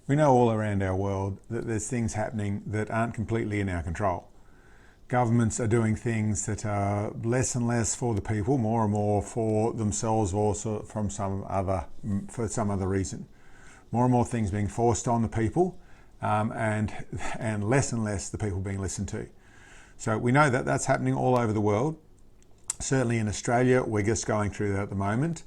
We know all around our world that there's things happening that aren't completely in our control. Governments are doing things that are less and less for the people, more and more for themselves, or also for some other reason. More and more things being forced on the people, and less and less the people being listened to. So we know that that's happening all over the world. Certainly in Australia, we're just going through that at the moment.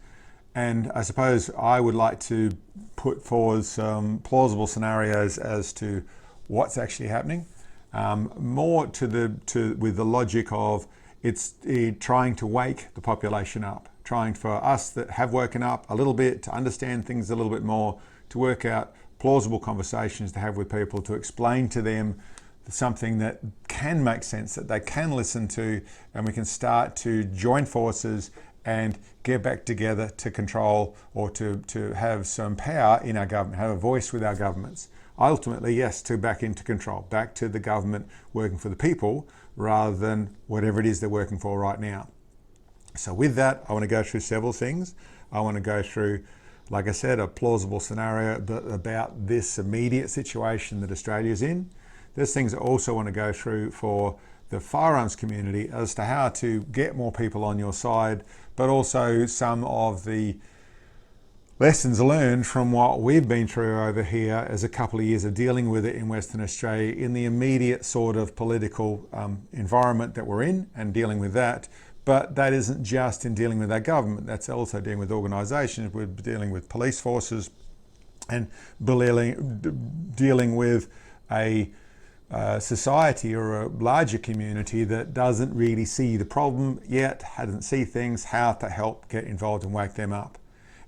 And I suppose I would like to put forward some plausible scenarios as to what's actually happening. More with the logic of it's trying to wake the population up, trying for us that have woken up a little bit to understand things a little bit more, to work out plausible conversations to have with people, to explain to them something that can make sense, that they can listen to, and we can start to join forces and get back together to control, or to have some power in our government, have a voice with our governments. Ultimately, yes, to back into control, back to the government working for the people rather than whatever it is they're working for right now. So with that, I want to go through several things. I want to go through, like I said, a plausible scenario about this immediate situation that Australia's in. There's things I also want to go through for the firearms community as to how to get more people on your side, but also some of the lessons learned from what we've been through over here as a couple of years of dealing with it in Western Australia in the immediate sort of political environment that we're in, and dealing with that. But that isn't just in dealing with our government, that's also dealing with organisations. We're dealing with police forces and dealing with a society or a larger community that doesn't really see the problem yet, hasn't seen things, how to help get involved and wake them up.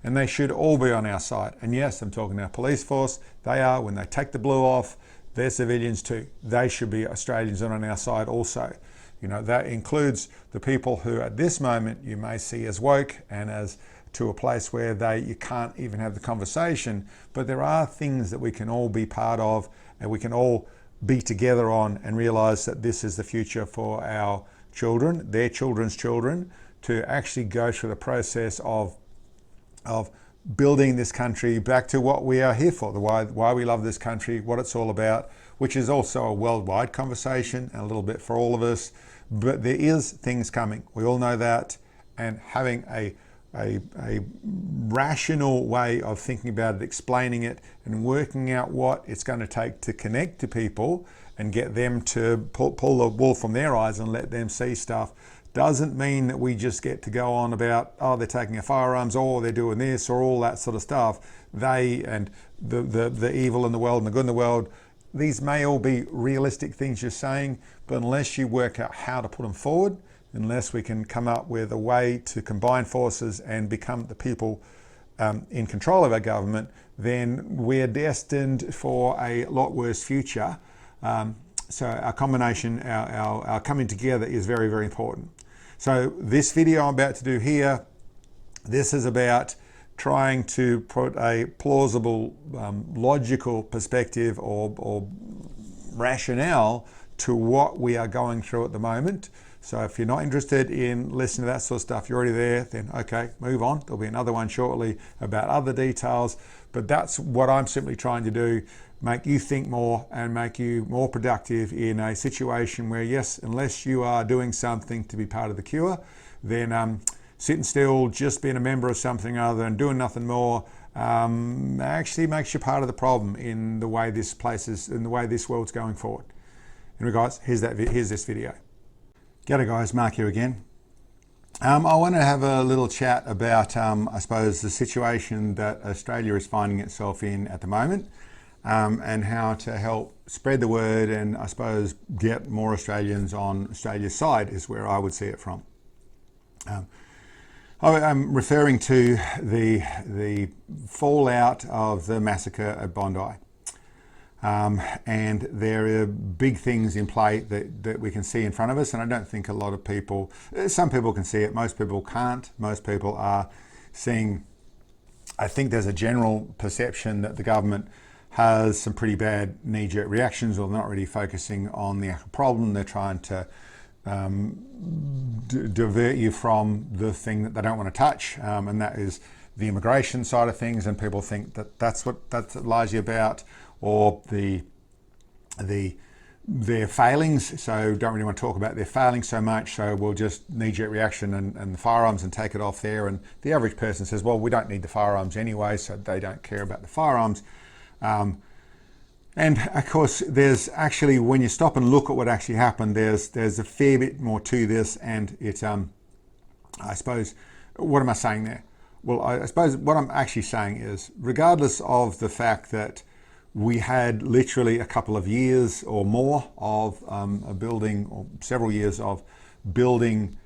And they should all be on our side. And yes, I'm talking our police force. They are, when they take the blue off, they're civilians too. They should be Australians and on our side also. You know, that includes the people who at this moment you may see as woke and as to a place where you can't even have the conversation, but there are things that we can all be part of and we can all be together on, and realise that this is the future for our children, their children's children, to actually go through the process of building this country back to what we are here for, why we love this country, what it's all about, which is also a worldwide conversation and a little bit for all of us. But there is things coming. We all know that, and having a rational way of thinking about it, explaining it, and working out what it's going to take to connect to people and get them to pull the wool from their eyes and let them see stuff, doesn't mean that we just get to go on about, oh, they're taking our firearms, or they're doing this, or all that sort of stuff. They and the evil in the world and the good in the world, these may all be realistic things you're saying, but unless you work out how to put them forward, unless we can come up with a way to combine forces and become the people in control of our government, then we're destined for a lot worse future. So our combination, our coming together is very, very important. So this video I'm about to do here, this is about trying to put a plausible, logical perspective or rationale to what we are going through at the moment. So if you're not interested in listening to that sort of stuff, you're already there, then okay, move on. There'll be another one shortly about other details, but that's what I'm simply trying to do, make you think more and make you more productive in a situation where, yes, unless you are doing something to be part of the cure, then sitting still, just being a member of something other than doing nothing more, actually makes you part of the problem in the way this place is, in the way this world's going forward. In regards, here's this video. G'day guys, Mark here again. I want to have a little chat about, I suppose, the situation that Australia is finding itself in at the moment, and how to help spread the word and, I suppose, get more Australians on Australia's side is where I would see it from. I'm referring to the fallout of the massacre at Bondi. And there are big things in play that we can see in front of us, and I don't think a lot of people, some people can see it, most people can't. Most people are seeing, I think there's a general perception that the government has some pretty bad knee-jerk reactions, or not really focusing on the actual problem. They're trying to divert you from the thing that they don't want to touch, and that is the immigration side of things, and people think that that's what that's largely about, or their failings, so don't really want to talk about their failings so much, so we'll just knee-jerk reaction and the firearms and take it off there. And the average person says, well, we don't need the firearms anyway, so they don't care about the firearms. And of course, there's actually, when you stop and look at what actually happened, there's a fair bit more to this, and it's, I suppose, what am I saying there? Well, I suppose what I'm actually saying is, regardless of the fact that we had literally a couple of years or more of a building, or several years of building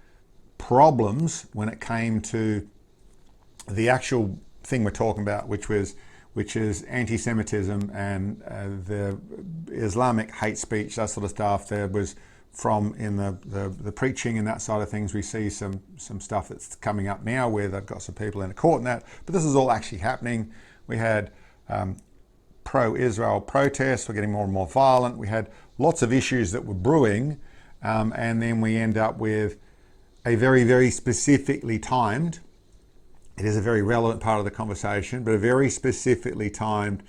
problems when it came to the actual thing we're talking about, which is anti-Semitism and the Islamic hate speech, that sort of stuff. There was, from in the preaching and that side of things, we see some stuff that's coming up now where they've got some people in a court and that, but this is all actually happening. We had pro-Israel protests were getting more and more violent. We had lots of issues that were brewing, and then we end up with a very, very specifically timed, it is a very relevant part of the conversation, but a very specifically timed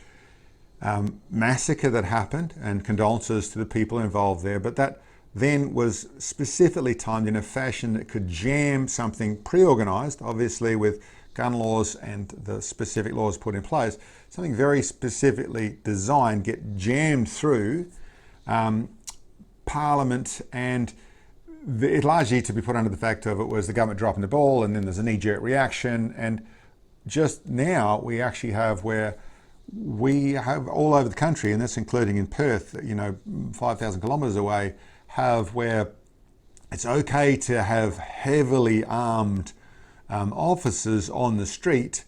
massacre that happened, and condolences to the people involved there. But that then was specifically timed in a fashion that could jam something pre-organized, obviously with gun laws and the specific laws put in place, something very specifically designed, get jammed through Parliament, and it largely, to be put under the fact of it, was the government dropping the ball, and then there's a knee-jerk reaction. And just now we actually have where we have all over the country, and that's including in Perth, 5,000 kilometres away, have where it's okay to have heavily armed officers on the street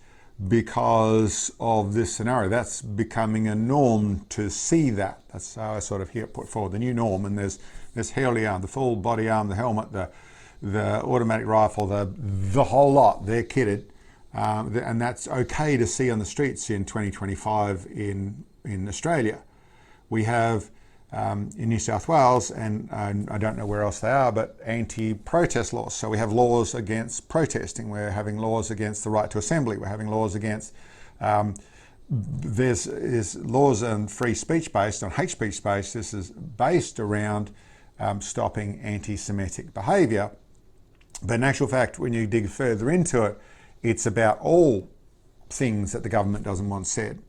because of this scenario. That's becoming a norm to see that. That's how I sort of hear it put forward, the new norm. And there's heavily armed, the full body arm, the helmet, the automatic rifle, the whole lot. They're kitted, and that's okay to see on the streets in 2025 in Australia. We have in New South Wales, and I don't know where else they are, but anti-protest laws. So we have laws against protesting. We're having laws against the right to assembly. We're having laws against, there's laws on free speech based, on hate speech based. This is based around stopping anti-Semitic behaviour. But in actual fact, when you dig further into it, it's about all things that the government doesn't want said.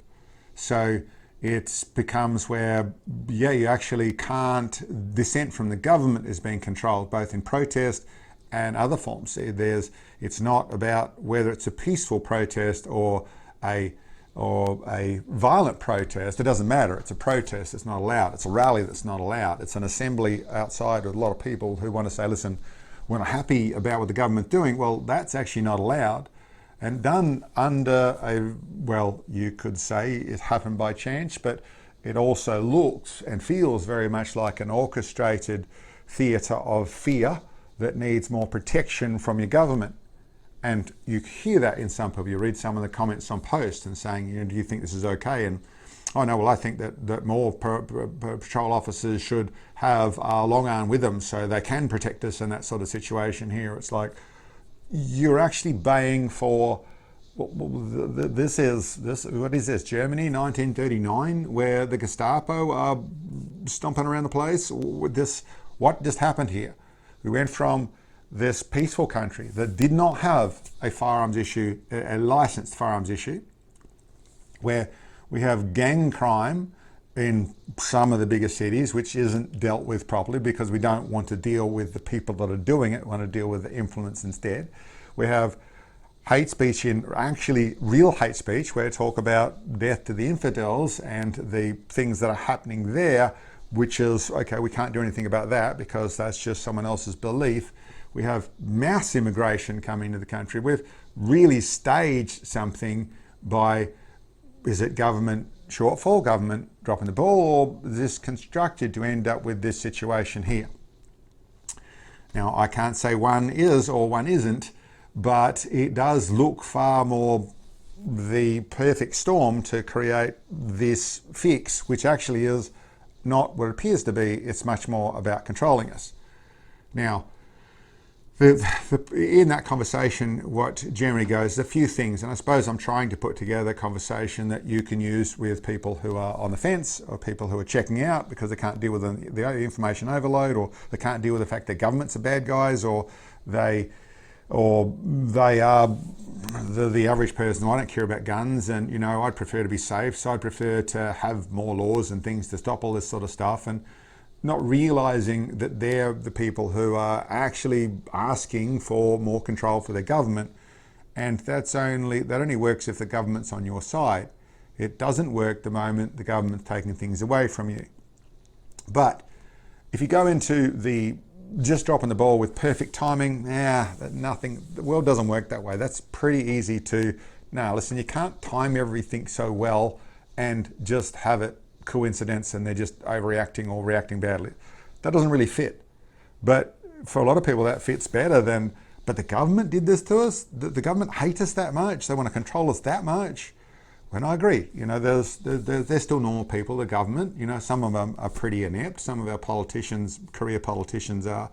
So it becomes where, you actually can't, dissent from the government is being controlled, both in protest and other forms. It's not about whether it's a peaceful protest or a violent protest. It doesn't matter. It's a protest. It's not allowed. It's a rally that's not allowed. It's an assembly outside with a lot of people who want to say, listen, we're not happy about what the government's doing. Well, that's actually not allowed. And done under you could say it happened by chance, but it also looks and feels very much like an orchestrated theatre of fear that needs more protection from your government. And you hear that in some people. You read some of the comments on posts and saying, do you think this is okay? And, oh no, well, I think that more patrol officers should have a long arm with them so they can protect us in that sort of situation here. It's like, you're actually baying for, what is this, Germany 1939, where the Gestapo are stomping around the place? What just happened here? We went from this peaceful country that did not have a firearms issue, a licensed firearms issue, where we have gang crime in some of the bigger cities, which isn't dealt with properly because we don't want to deal with the people that are doing it, we want to deal with the influence instead. We have hate speech, in actually real hate speech, where we talk about death to the infidels and the things that are happening there, which is, okay, we can't do anything about that because that's just someone else's belief. We have mass immigration coming to the country. We've really staged something by, is it government shortfall, government dropping the ball, or is this constructed to end up with this situation here? Now, I can't say one is or one isn't, but it does look far more the perfect storm to create this fix, which actually is not what it appears to be. It's much more about controlling us. Now, In that conversation, what generally goes, a few things, and I suppose I'm trying to put together a conversation that you can use with people who are on the fence, or people who are checking out because they can't deal with the information overload, or they can't deal with the fact that governments are bad guys, or they are the average person. I don't care about guns, and I'd prefer to be safe, so I'd prefer to have more laws and things to stop all this sort of stuff, and not realizing that they're the people who are actually asking for more control for their government. And that only works if the government's on your side. It doesn't work the moment the government's taking things away from you. But if you go into the just dropping the ball with perfect timing, nothing, the world doesn't work that way. That's pretty easy to, listen, you can't time everything so well and just have it coincidence and they're just overreacting or reacting badly. That doesn't really fit. But for a lot of people that fits better than, but the government did this to us? The government hate us that much? They want to control us that much? When I agree, they're still normal people, the government. Some of them are pretty inept. Some of our politicians, career politicians are,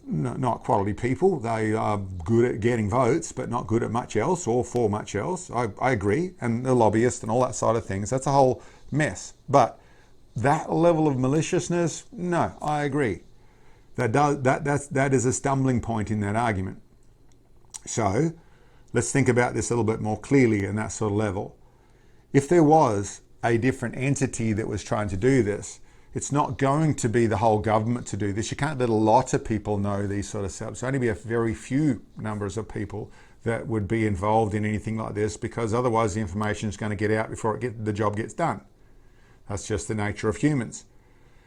not quality people. They are good at getting votes, but not good at much else or for much else. I agree. And the lobbyists and all that side of things, that's a whole mess. But that level of maliciousness, no, I agree. That is a stumbling point in that argument. So let's think about this a little bit more clearly in that sort of level. If there was a different entity that was trying to do this, it's not going to be the whole government to do this. You can't let a lot of people know these sort of stuff. It's only be a very few numbers of people that would be involved in anything like this, because otherwise the information is going to get out before the job gets done. That's just the nature of humans.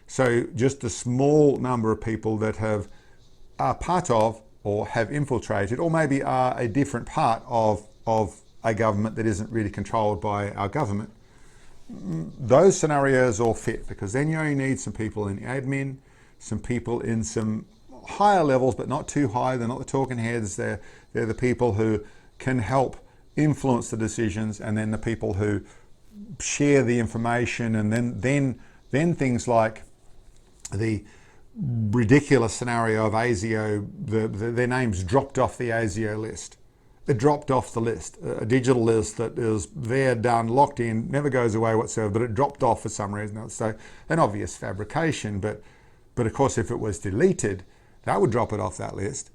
So just a small number of people that are part of or have infiltrated, or maybe are a different part of a government that isn't really controlled by our government. Those scenarios all fit, because then you only need some people in admin, some people in some higher levels, but not too high. They're not the talking heads. They're the people who can help influence the decisions, and then the people who share the information, and then things like the ridiculous scenario of ASIO, their names dropped off the ASIO list. It dropped off the list, a digital list that is there, done, locked in, never goes away whatsoever, but it dropped off for some reason. So an obvious fabrication, but of course if it was deleted, that would drop it off that list.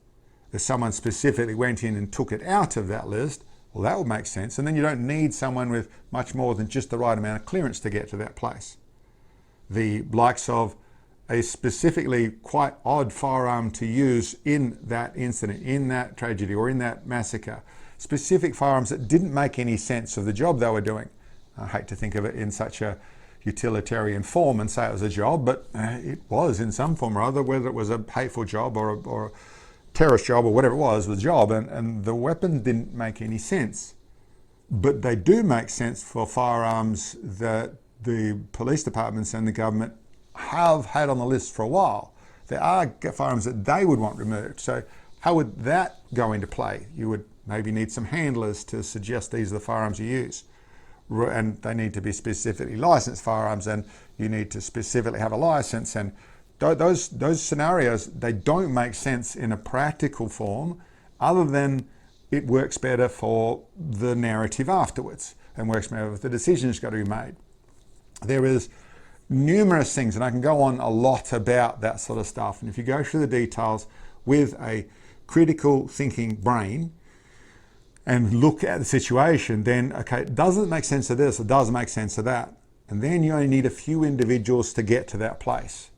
If someone specifically went in and took it out of that list, well, that would make sense. And then you don't need someone with much more than just the right amount of clearance to get to that place. The likes of a specifically quite odd firearm to use in that incident, in that tragedy, or in that massacre. Specific firearms that didn't make any sense of the job they were doing. I hate to think of it in such a utilitarian form and say it was a job, but it was in some form or other, whether it was a hateful job or a terrorist job or whatever it was a job, and the weapons didn't make any sense. But they do make sense for firearms that the police departments and the government have had on the list for a while. There are firearms that they would want removed. So how would that go into play? You would maybe need some handlers to suggest these are the firearms you use. And they need to be specifically licensed firearms, and you need to specifically have a license. And those scenarios, they don't make sense in a practical form, other than it works better for the narrative afterwards and works better if the decision's got to be made. There is numerous things, and I can go on a lot about that sort of stuff. And if you go through the details with a critical thinking brain and look at the situation, then, okay, does it make sense of this? It does make sense of that. And then you only need a few individuals to get to that place.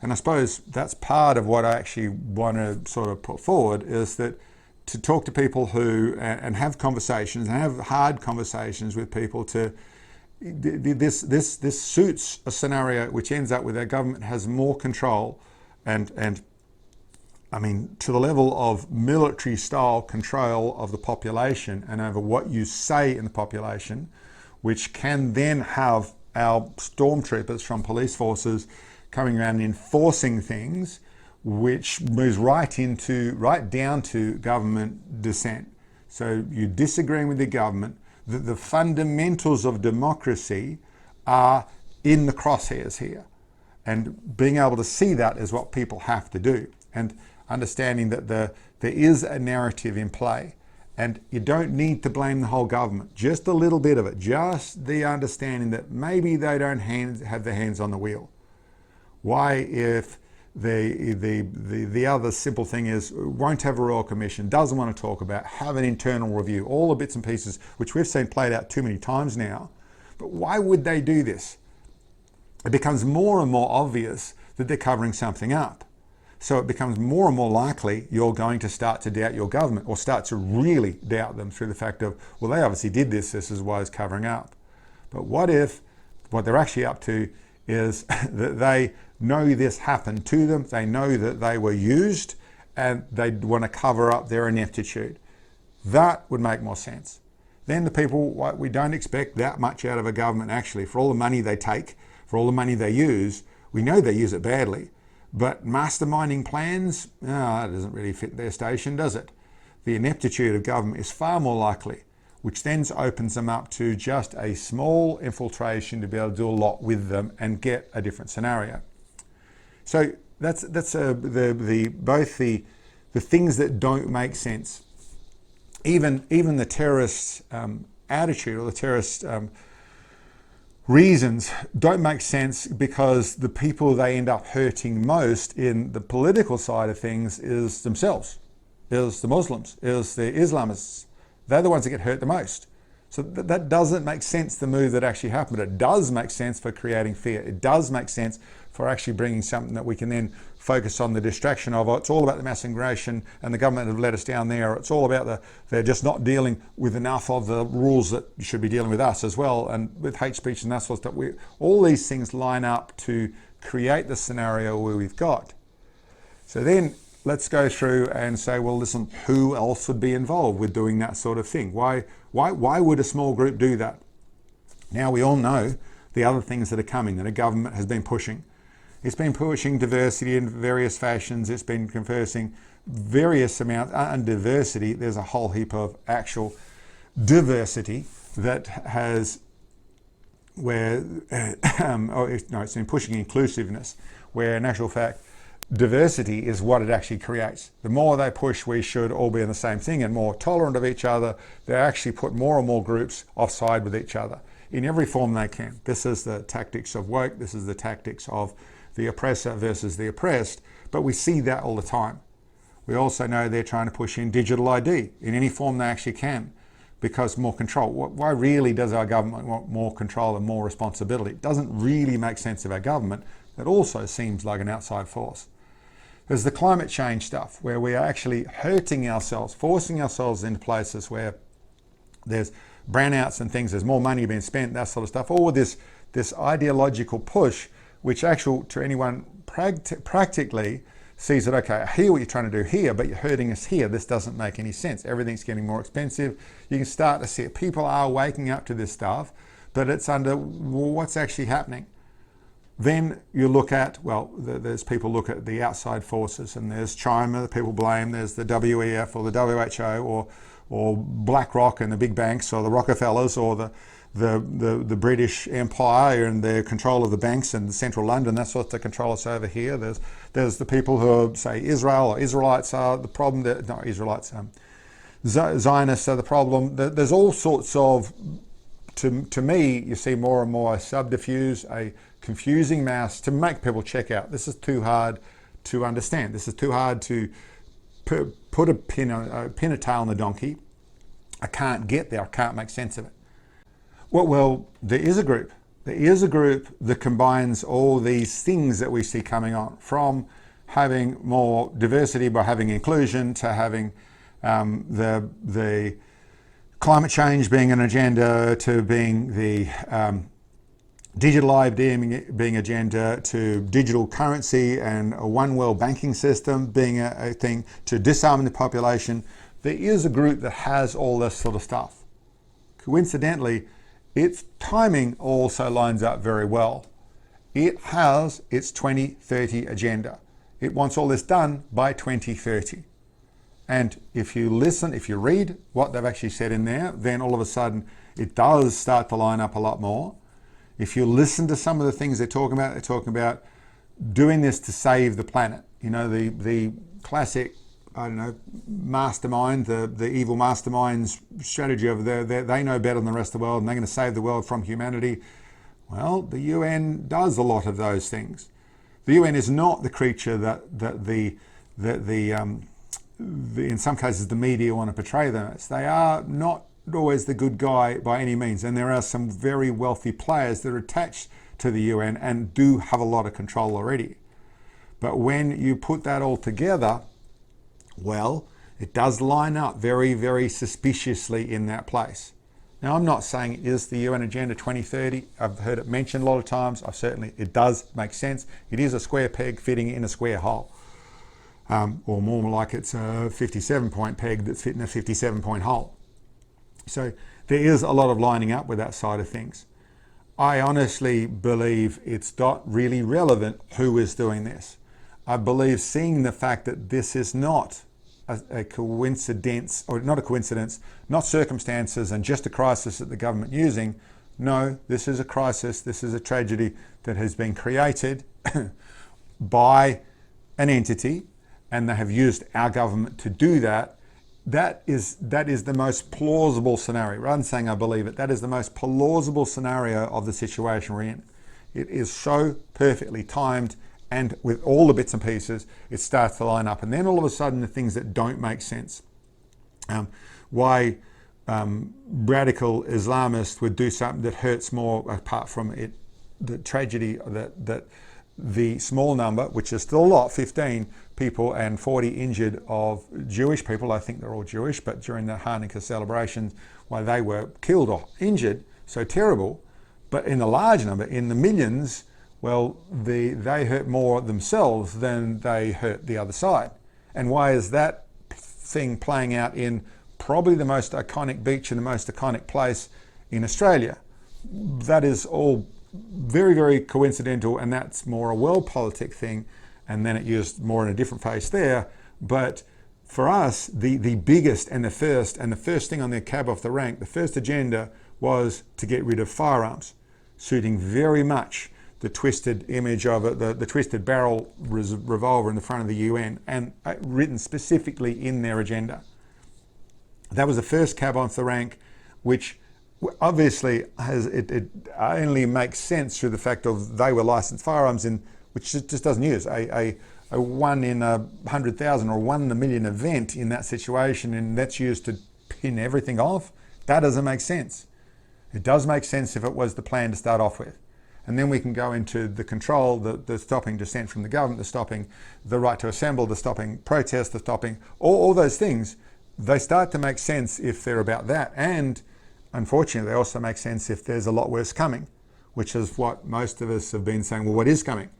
And I suppose that's part of what I actually want to sort of put forward, is that to talk to people who, and have conversations, and have hard conversations with people to, this suits a scenario which ends up with our government has more control and I mean, to the level of military style control of the population and over what you say in the population, which can then have our stormtroopers from police forces coming around and enforcing things, which moves right down to government dissent. So you're disagreeing with the government. The fundamentals of democracy are in the crosshairs here. And being able to see that is what people have to do. And understanding that there is a narrative in play. And you don't need to blame the whole government, just a little bit of it, just the understanding that maybe they don't have their hands on the wheel. Why, if the other simple thing is, won't have a Royal Commission, doesn't want to talk about, have an internal review, all the bits and pieces, which we've seen played out too many times now. But why would they do this? It becomes more and more obvious that they're covering something up. So it becomes more and more likely you're going to start to doubt your government, or start to really doubt them through the fact of, well, they obviously did this is why it's covering up. But what if what they're actually up to is that they know this happened to them, they know that they were used, and they want to cover up their ineptitude? That would make more sense. Then the people, we don't expect that much out of a government actually. For all the money they take, for all the money they use, we know they use it badly. But masterminding plans, that doesn't really fit their station, does it? The ineptitude of government is far more likely, which then opens them up to just a small infiltration to be able to do a lot with them and get a different scenario. So that's both the things that don't make sense. Even the terrorist attitude, or the terrorist reasons don't make sense, because the people they end up hurting most in the political side of things is themselves, is the Muslims, is the Islamists. They're the ones that get hurt the most. So that doesn't make sense, the move that actually happened. It does make sense for creating fear. It does make sense for actually bringing something that we can then focus on the distraction of. It's all about the mass immigration and the government have let us down there. It's all about they're just not dealing with enough of the rules that should be dealing with us as well, and with hate speech and that sort of stuff. All these things line up to create the scenario where we've got. So then let's go through and say, well, listen, who else would be involved with doing that sort of thing? Why would a small group do that? Now we all know the other things that are coming, that a government has been pushing. It's been pushing diversity in various fashions. It's been conversing various amounts. And diversity, there's a whole heap of actual diversity that has, it's been pushing inclusiveness, where in actual fact, diversity is what it actually creates. The more they push we should all be in the same thing and more tolerant of each other, they actually put more and more groups offside with each other in every form they can. This is the tactics of woke. This is the tactics of the oppressor versus the oppressed. But we see that all the time. We also know they're trying to push in digital ID in any form they actually can, because more control. Why really does our government want more control and more responsibility? It doesn't really make sense of our government. That also seems like an outside force. There's the climate change stuff, where we are actually hurting ourselves, forcing ourselves into places where there's brownouts and things, there's more money being spent, that sort of stuff. All this ideological push, which to anyone practically sees that, okay, I hear what you're trying to do here, but you're hurting us here. This doesn't make any sense. Everything's getting more expensive. You can start to see it. People are waking up to this stuff, but it's under what's actually happening. Then you look at, there's people look at the outside forces, and there's China that people blame, there's the WEF or the WHO or BlackRock and the big banks, or the Rockefellers, or the British Empire and their control of the banks and central London. That's what the control us over here. There's the people who say Israel or Israelites are the problem. Zionists are the problem. There's all sorts of, to me, you see more and more a subterfuge, a confusing mass to make people check out. This is too hard to understand. This is too hard to put a pin a tail on the donkey. I can't get there. I can't make sense of it. Well, there is a group. There is a group that combines all these things that we see coming on, from having more diversity by having inclusion, to having the climate change being an agenda, to being the digital ID being agenda, to digital currency and a one world banking system being a thing, to disarming the population. There is a group that has all this sort of stuff. Coincidentally, its timing also lines up very well. It has its 2030 agenda. It wants all this done by 2030. And if you read what they've actually said in there, then all of a sudden it does start to line up a lot more. If you listen to some of the things they're talking about doing this to save the planet. You know, the classic, I don't know, mastermind, the evil mastermind's strategy over there. They know better than the rest of the world and they're going to save the world from humanity. Well, the UN does a lot of those things. The UN is not the creature that in some cases the media want to portray them as. They are not always the good guy by any means, and there are some very wealthy players that are attached to the UN and do have a lot of control already. But when you put that all together, well, it does line up very, very suspiciously in that place. Now, I'm not saying it is the UN Agenda 2030. I've heard it mentioned a lot of times. It does make sense. It is a square peg fitting in a square hole. Or more like it's a 57-point peg that's fitting a 57-point hole. So there is a lot of lining up with that side of things. I honestly believe it's not really relevant who is doing this. I believe seeing the fact that this is not a coincidence, or not a coincidence, not circumstances and just a crisis that the government using. No, this is a crisis. This is a tragedy that has been created by an entity, and they have used our government to do that. That is the most plausible scenario. Rather than saying I believe it, that is the most plausible scenario of the situation we're in. It is so perfectly timed, and with all the bits and pieces, it starts to line up. And then all of a sudden, the things that don't make sense. Why radical Islamists would do something that hurts more, apart from it, the tragedy that the small number, which is still a lot, 15 people and 40 injured of Jewish people, I think they're all Jewish, but during the Hanukkah celebrations, why they were killed or injured, so terrible. But in the large number, in the millions, well, they hurt more themselves than they hurt the other side. And why is that thing playing out in probably the most iconic beach and the most iconic place in Australia? That is all very, very coincidental, and that's more a world politic thing, and then it used more in a different face there. But for us, the biggest and the first thing on their cab off the rank, the first agenda was to get rid of firearms, suiting very much the twisted image of it, the twisted barrel revolver in the front of the UN, and written specifically in their agenda. That was the first cab off the rank, which obviously it only makes sense through the fact of they were licensed firearms, which just doesn't use a 1 in 100,000 or 1 in a million event in that situation, and that's used to pin everything off. That doesn't make sense. It does make sense if it was the plan to start off with. And then we can go into the control, the stopping dissent from the government, the stopping the right to assemble, the stopping protest, the stopping all those things. They start to make sense if they're about that. And unfortunately, they also make sense if there's a lot worse coming, which is what most of us have been saying. Well, what is coming?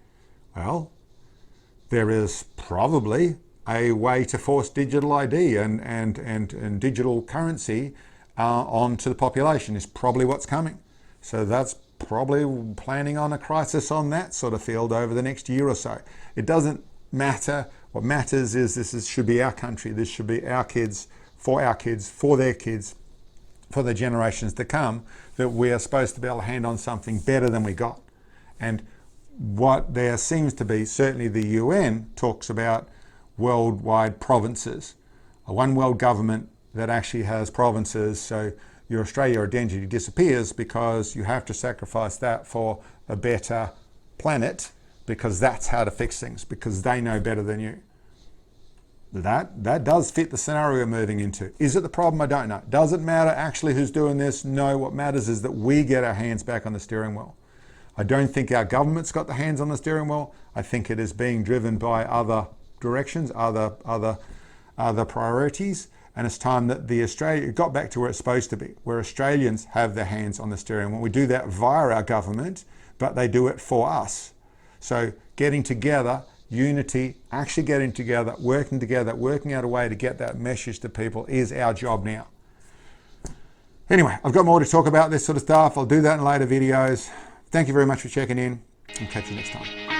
Well, there is probably a way to force digital ID and digital currency onto the population is probably what's coming. So that's probably planning on a crisis on that sort of field over the next year or so. It doesn't matter. What matters is this should be our country. This should be our kids, for their kids, for the generations to come, that we are supposed to be able to hand on something better than we got. And what there seems to be, certainly the UN talks about worldwide provinces, a one world government that actually has provinces. So your Australia identity disappears because you have to sacrifice that for a better planet, because that's how to fix things, because they know better than you. That does fit the scenario we're moving into. Is it the problem? I don't know. Does it matter actually who's doing this? No, what matters is that we get our hands back on the steering wheel. I don't think our government's got the hands on the steering wheel. I think it is being driven by other directions, other priorities. And it's time that it got back to where it's supposed to be, where Australians have their hands on the steering wheel. We do that via our government, but they do it for us. So getting together, unity, actually getting together, working out a way to get that message to people is our job now. Anyway, I've got more to talk about this sort of stuff. I'll do that in later videos. Thank you very much for checking in, and catch you next time.